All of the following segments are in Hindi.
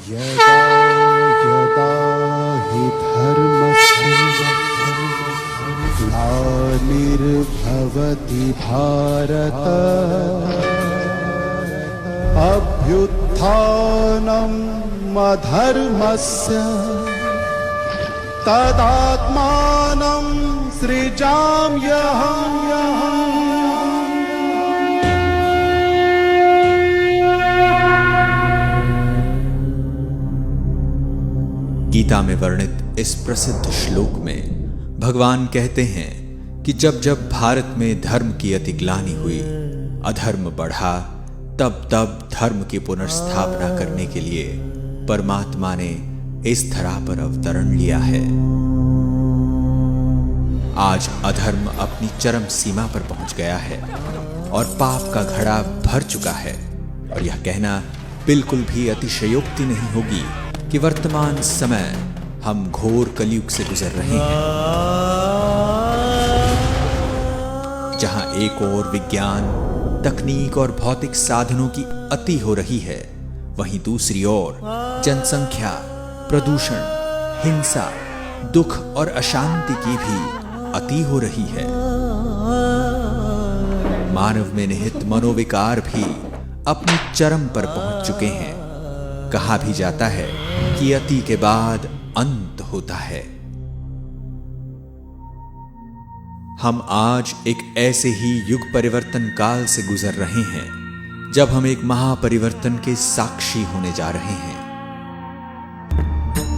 यदा यदा हि धर्मस्य ग्लानिर्भवति भारत अभ्युत्थानम् अधर्मस्य तदात्मानं सृजाम्यहम्। गीता में वर्णित इस प्रसिद्ध श्लोक में भगवान कहते हैं कि जब जब भारत में धर्म की अति ग्लानि हुई, अधर्म बढ़ा, तब तब धर्म की पुनर्स्थापना करने के लिए परमात्मा ने इस धरा पर अवतरण लिया है। आज अधर्म अपनी चरम सीमा पर पहुंच गया है और पाप का घड़ा भर चुका है, और यह कहना बिल्कुल भी अतिशयोक्ति नहीं होगी कि वर्तमान समय हम घोर कलयुग से गुजर रहे हैं, जहां एक ओर विज्ञान, तकनीक और भौतिक साधनों की अति हो रही है, वहीं दूसरी ओर जनसंख्या, प्रदूषण, हिंसा, दुख और अशांति की भी अति हो रही है। मानव में निहित मनोविकार भी अपनी चरम पर पहुंच चुके हैं। कहा भी जाता है कि अति के बाद अंत होता है। हम आज एक ऐसे ही युग परिवर्तन काल से गुजर रहे हैं जब हम एक महापरिवर्तन के साक्षी होने जा रहे हैं,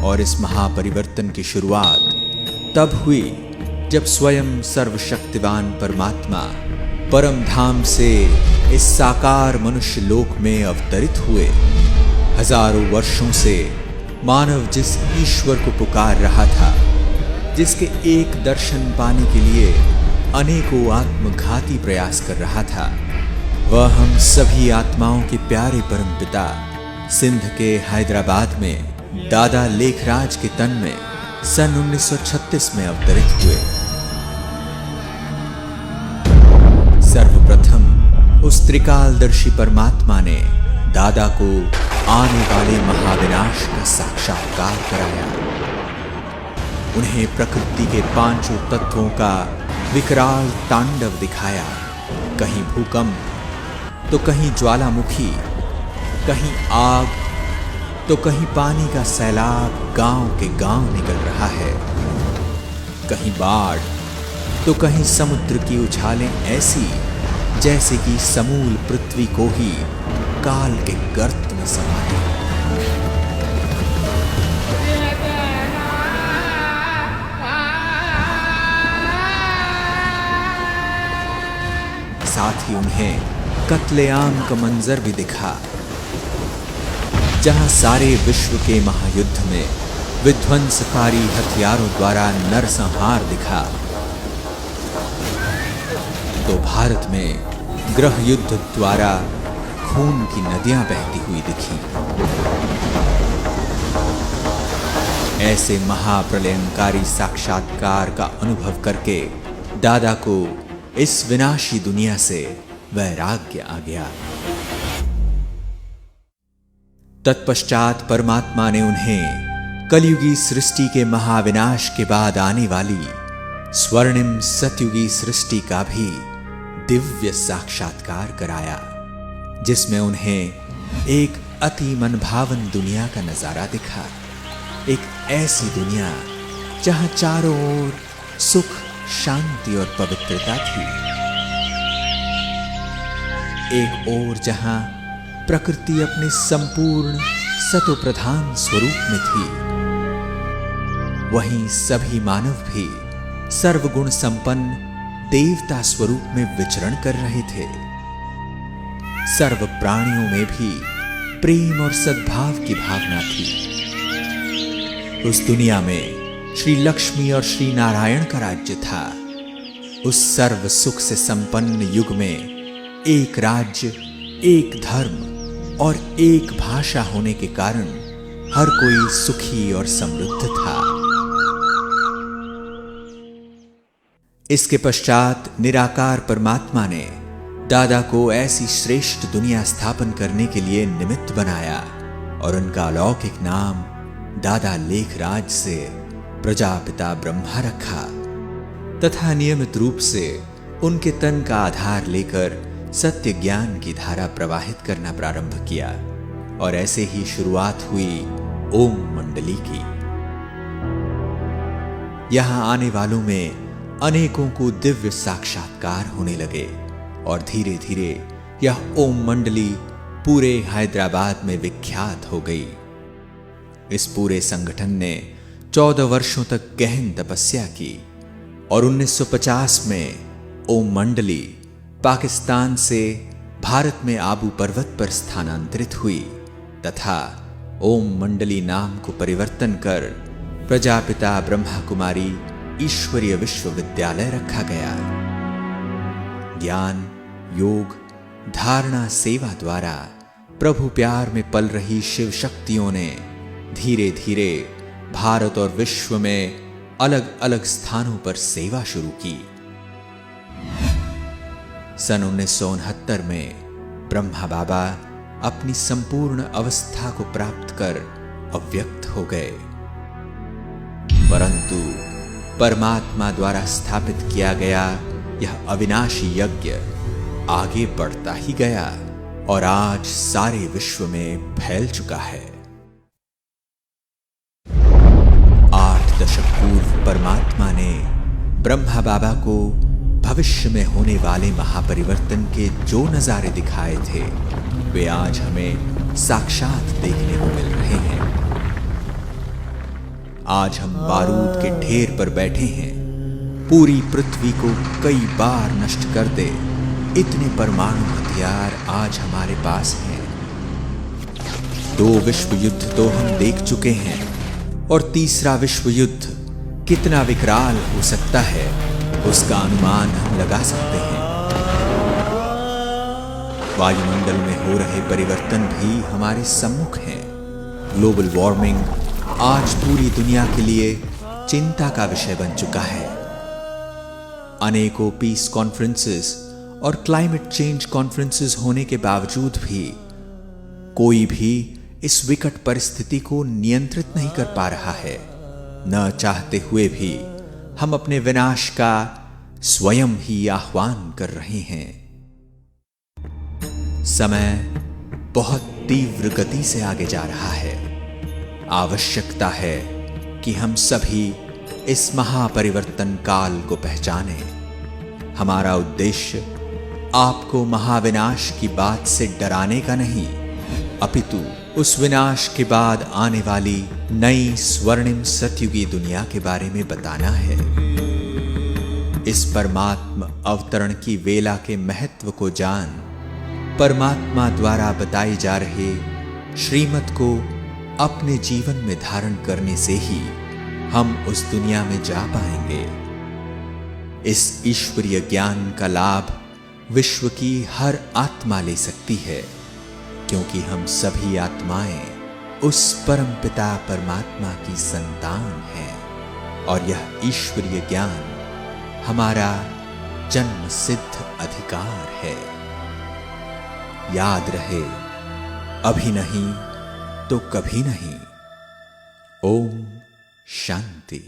और इस महापरिवर्तन की शुरुआत तब हुई जब स्वयं सर्वशक्तिवान परमात्मा परम धाम से इस साकार मनुष्य लोक में अवतरित हुए। हजारों वर्षों से मानव जिस ईश्वर को पुकार रहा था, जिसके एक दर्शन पाने के लिए अनेकों आत्मघाती प्रयास कर रहा था, वह हम सभी आत्माओं के प्यारे परमपिता सिंध के हैदराबाद में दादा लेखराज के तन में सन 1936 में अवतरित हुए। सर्वप्रथम उस त्रिकालदर्शी परमात्मा ने दादा को आने वाले महाविनाश का साक्षात्कार कराया। उन्हें प्रकृति के पांचों तत्वों का विकराल तांडव दिखाया। कहीं भूकंप, तो कहीं ज्वालामुखी, कहीं आग, तो कहीं पानी का सैलाब गांव के गांव निकल रहा है, कहीं बाढ़, तो कहीं समुद्र की उछालें ऐसी जैसे कि समूल पृथ्वी को ही काल के गर्त में समा दे। साथ ही उन्हें कत्लेआम का मंजर भी दिखा, जहां सारे विश्व के महायुद्ध में विध्वंसकारी हथियारों द्वारा नरसंहार दिखा, तो भारत में गृह युद्ध द्वारा खून की नदियां बहती हुई दिखी। ऐसे महाप्रलयंकारी साक्षात्कार का अनुभव करके दादा को इस विनाशी दुनिया से वैराग्य आ गया। तत्पश्चात परमात्मा ने उन्हें कलयुगी सृष्टि के महाविनाश के बाद आने वाली स्वर्णिम सतयुगी सृष्टि का भी दिव्य साक्षात्कार कराया, जिसमें उन्हें एक अति मनभावन दुनिया का नजारा दिखा। एक ऐसी दुनिया जहां चारों ओर सुख, शांति और पवित्रता थी। एक ओर जहां प्रकृति अपने संपूर्ण सतोप्रधान स्वरूप में थी, वहीं सभी मानव भी सर्वगुण संपन्न देवता स्वरूप में विचरण कर रहे थे। सर्व प्राणियों में भी प्रेम और सद्भाव की भावना थी। उस दुनिया में श्री लक्ष्मी और श्री नारायण का राज्य था। उस सर्व सुख से संपन्न युग में एक राज्य, एक धर्म और एक भाषा होने के कारण हर कोई सुखी और समृद्ध था। इसके पश्चात निराकार परमात्मा ने दादा को ऐसी श्रेष्ठ दुनिया स्थापन करने के लिए निमित्त बनाया और उनका अलौकिक नाम दादा लेखराज से प्रजापिता ब्रह्मा रखा तथा नियमित रूप से उनके तन का आधार लेकर सत्य ज्ञान की धारा प्रवाहित करना प्रारंभ किया और ऐसे ही शुरुआत हुई ओम मंडली की। यहां आने वालों में अनेकों को दिव्य साक्षात्कार होने लगे और धीरे धीरे यह ओम मंडली पूरे हैदराबाद में विख्यात हो गई। इस पूरे संगठन ने 14 वर्षों तक गहन तपस्या की और 1950 में ओम मंडली पाकिस्तान से भारत में आबू पर्वत पर स्थानांतरित हुई तथा ओम मंडली नाम को परिवर्तन कर प्रजापिता ब्रह्मा कुमारी ईश्वरीय विश्वविद्यालय रखा गया। ज्ञान, योग, धारणा, सेवा द्वारा प्रभु प्यार में पल रही शिव शक्तियों ने धीरे धीरे भारत और विश्व में अलग अलग स्थानों पर सेवा शुरू की। सन 1969 में ब्रह्मा बाबा अपनी संपूर्ण अवस्था को प्राप्त कर अव्यक्त हो गए, परंतु परमात्मा द्वारा स्थापित किया गया यह अविनाशी यज्ञ आगे बढ़ता ही गया और आज सारे विश्व में फैल चुका है। 8 दशक पूर्व परमात्मा ने ब्रह्मा बाबा को भविष्य में होने वाले महापरिवर्तन के जो नजारे दिखाए थे वे आज हमें साक्षात देखने को मिल रहे हैं। आज हम बारूद के ढेर पर बैठे हैं, पूरी पृथ्वी को कई बार नष्ट कर दे इतने परमाणु हथियार आज हमारे पास हैं। 2 विश्व युद्ध तो हम देख चुके हैं और तीसरा विश्व युद्ध कितना विकराल हो सकता है उसका अनुमान हम लगा सकते हैं। वायुमंडल में हो रहे परिवर्तन भी हमारे सम्मुख हैं। ग्लोबल वार्मिंग आज पूरी दुनिया के लिए चिंता का विषय बन चुका है। अनेकों पीस कॉन्फ्रेंसेस और क्लाइमेट चेंज कॉन्फ्रेंसेस होने के बावजूद भी कोई भी इस विकट परिस्थिति को नियंत्रित नहीं कर पा रहा है। न चाहते हुए भी हम अपने विनाश का स्वयं ही आह्वान कर रहे हैं। समय बहुत तीव्र गति से आगे जा रहा है। आवश्यकता है कि हम सभी इस महापरिवर्तन काल को पहचानें। हमारा उद्देश्य आपको महाविनाश की बात से डराने का नहीं, अपितु उस विनाश के बाद आने वाली नई स्वर्णिम सतयुगी दुनिया के बारे में बताना है। इस परमात्मा अवतरण की वेला के महत्व को जान परमात्मा द्वारा बताई जा रहे श्रीमत को अपने जीवन में धारण करने से ही हम उस दुनिया में जा पाएंगे। इस ईश्वरीय ज्ञान का लाभ विश्व की हर आत्मा ले सकती है, क्योंकि हम सभी आत्माएं उस परम पिता परमात्मा की संतान हैं और यह ईश्वरीय ज्ञान हमारा जन्म सिद्ध अधिकार है। याद रहे, अभी नहीं तो कभी नहीं। ओम शांति।